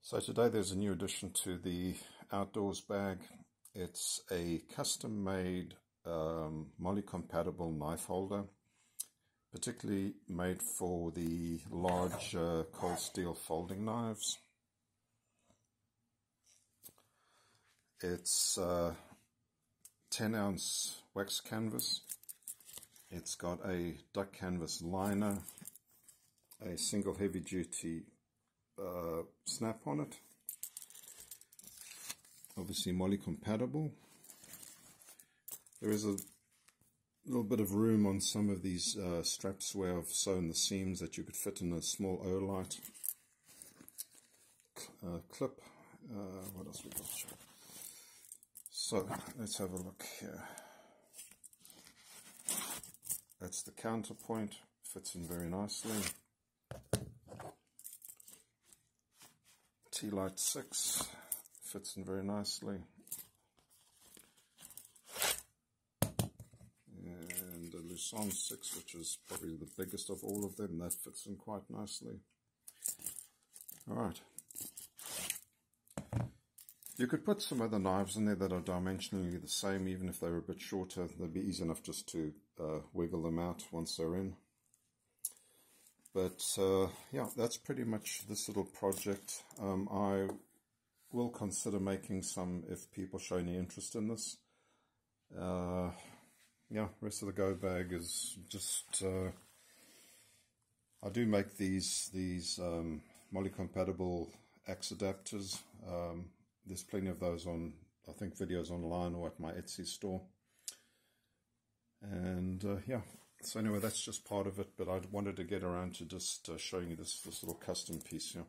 So today there's a new addition to the outdoors bag. It's a custom-made MOLLE compatible knife holder, particularly made for the large cold steel folding knives. It's 10-ounce wax canvas. It's got a duck canvas liner, a single heavy-duty snap on it, obviously MOLLE compatible. There is a little bit of room on some of these straps where I've sewn the seams that you could fit in a small Ti-Lite clip. What else we got? So let's have a look here. That's the counterpoint, fits in very nicely. Ti-Lite 6 fits in very nicely, and the Luzon 6, which is probably the biggest of all of them, that fits in quite nicely. Alright, you could put some other knives in there that are dimensionally the same, even if they were a bit shorter. They'd be easy enough just to wiggle them out once they're in. But yeah, that's pretty much this little project. I will consider making some if people show any interest in this. Yeah, rest of the go bag is just I do make these MOLLE compatible axe adapters. There's plenty of those on, I think, videos online or at my Etsy store. And yeah, so anyway, that's just part of it, but I wanted to get around to just showing you this little custom piece here.